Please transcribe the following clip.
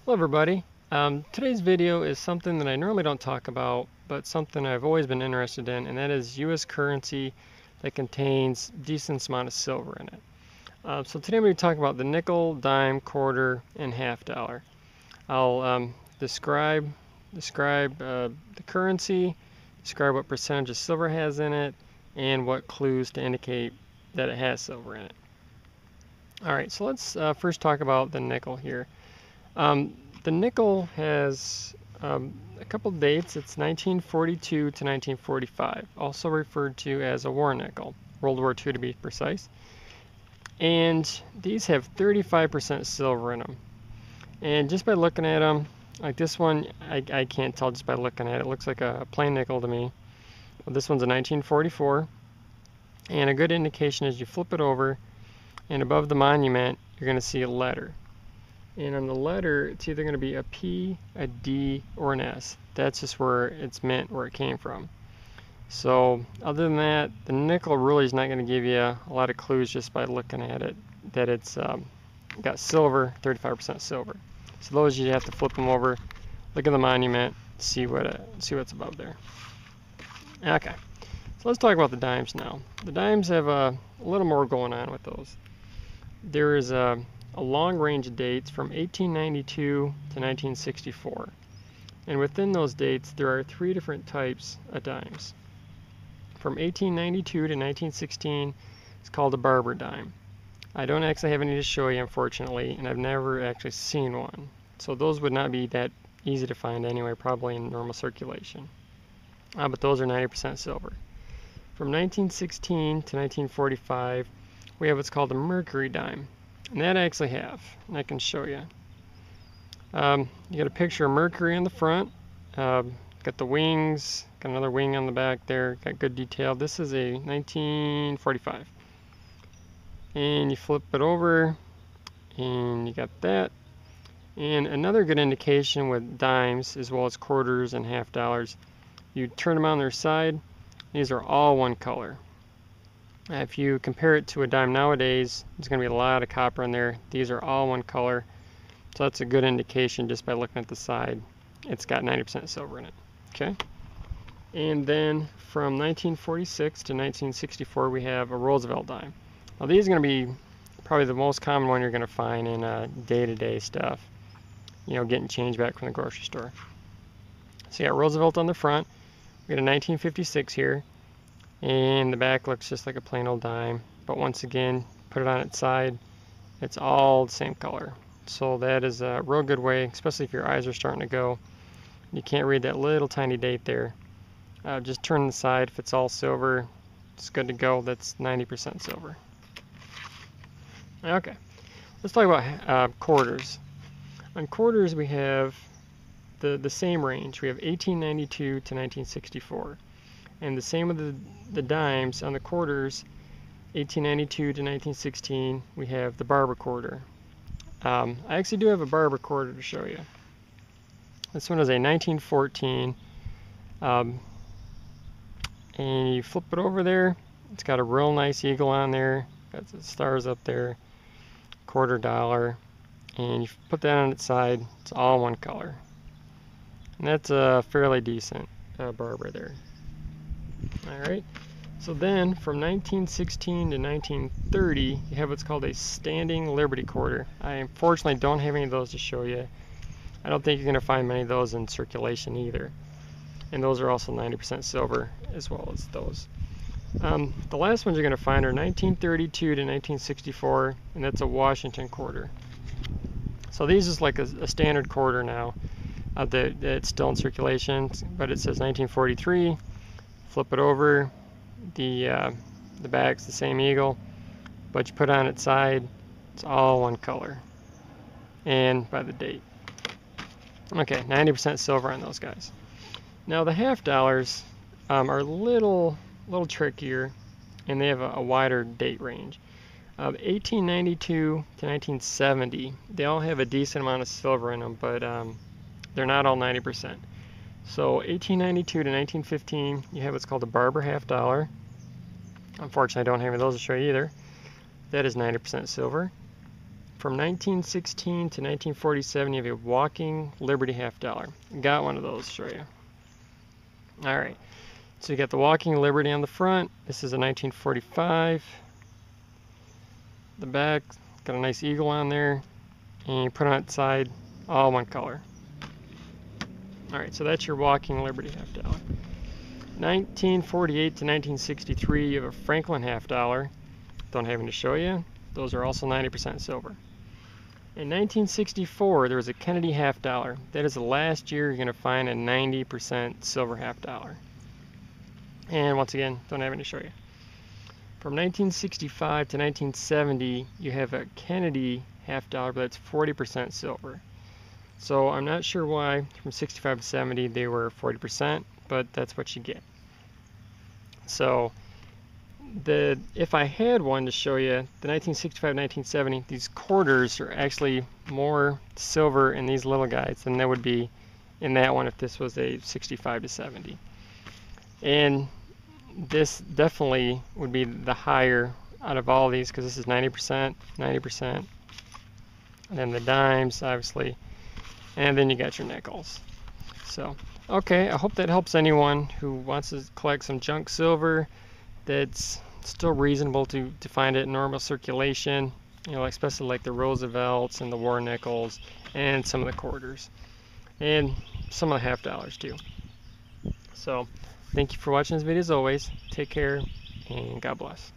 Hello everybody. Today's video is something that I normally don't talk about, but something I've always been interested in, and that is U.S. currency that contains decent amount of silver in it. So today I'm going to talk about the nickel, dime, quarter, and half dollar. I'll describe the currency, describe what percentage of silver has in it, and what clues to indicate that it has silver in it. Alright, so let's first talk about the nickel here. The nickel has a couple dates. It's 1942 to 1945, also referred to as a war nickel, World War II to be precise. And these have 35% silver in them. And just by looking at them, like this one, I can't tell just by looking at it. It looks like a plain nickel to me. Well, this one's a 1944. And a good indication is you flip it over, and above the monument, you're going to see a letter. And on the letter, it's either going to be a P, a D, or an S. That's just where it's meant, where it came from. So other than that, the nickel really is not going to give you a lot of clues just by looking at it, that it's got silver, 35% silver. So those you have to flip them over, look at the monument, see what's above there. Okay, so let's talk about the dimes now. The dimes have a little more going on with those. There is a long range of dates from 1892 to 1964. And within those dates, there are three different types of dimes. From 1892 to 1916, it's called a Barber dime. I don't actually have any to show you, unfortunately, and I've never actually seen one. So those would not be that easy to find anyway, probably in normal circulation. But those are 90% silver. From 1916 to 1945, we have what's called a Mercury dime. And that I actually have, and I can show you. You got a picture of Mercury in the front, got the wings, got another wing on the back there, got good detail. This is a 1945. And you flip it over, and you got that. And another good indication with dimes, as well as quarters and half dollars, you turn them on their side, these are all one color. If you compare it to a dime nowadays, there's going to be a lot of copper in there. These are all one color. So that's a good indication just by looking at the side. It's got 90% silver in it. Okay. And then from 1946 to 1964, we have a Roosevelt dime. Now these are going to be probably the most common one you're going to find in day-to-day stuff. You know, getting change back from the grocery store. So you got Roosevelt on the front. We got a 1956 here. And the back looks just like a plain old dime, but once again, put it on its side, it's all the same color. So that is a real good way, especially if your eyes are starting to go. You can't read that little tiny date there. Just turn the side. If it's all silver, it's good to go. That's 90% silver. Okay, let's talk about quarters. On quarters, we have the same range. We have 1892 to 1964. And the same with the dimes. On the quarters, 1892 to 1916, we have the Barb Recorder. I actually do have a Barb Recorder to show you. This one is a 1914, and you flip it over there. It's got a real nice eagle on there, got the stars up there, $quarter, and you put that on its side. It's all one color, and that's a fairly decent Barber there. Alright, so then from 1916 to 1930, you have what's called a standing Liberty quarter. I unfortunately don't have any of those to show you. I don't think you're going to find many of those in circulation either. And those are also 90% silver as well as those. The last ones you're going to find are 1932 to 1964, and that's a Washington quarter. So these is like a standard quarter now. It's still in circulation, but it says 1943. Flip it over, the back's the same eagle, but you put it on its side, it's all one color, and by the date. Okay, 90% silver on those guys. Now the half dollars are a little trickier, and they have a wider date range. 1892 to 1970, they all have a decent amount of silver in them, but they're not all 90%. So 1892 to 1915, you have what's called a Barber half dollar. Unfortunately, I don't have any of those to show you either. That is 90% silver. from 1916 to 1947, you have a walking Liberty half dollar. Got one of those to show you. Alright, so you got the walking Liberty on the front. This is a 1945. The back, got a nice eagle on there. And you put it on its side, all one color. Alright, so that's your walking Liberty half dollar. 1948 to 1963, you have a Franklin half dollar. Don't have any to show you. Those are also 90% silver. In 1964, there was a Kennedy half dollar. That is the last year you're going to find a 90% silver half dollar. And once again, don't have any to show you. From 1965 to 1970, you have a Kennedy half dollar, but that's 40% silver. So I'm not sure why from 65 to 70 they were 40%, but that's what you get. So if I had one to show you, the 1965-1970, these quarters are actually more silver in these little guys than there would be in that one if this was a 65 to 70. And this definitely would be the higher out of all these because this is 90%, 90%, and then the dimes, obviously, and then you got your nickels. So, okay, I hope that helps anyone who wants to collect some junk silver that's still reasonable to find it in normal circulation, you know, especially like the Roosevelts and the war nickels and some of the quarters and some of the half dollars too. So thank you for watching this video as always. Take care and God bless.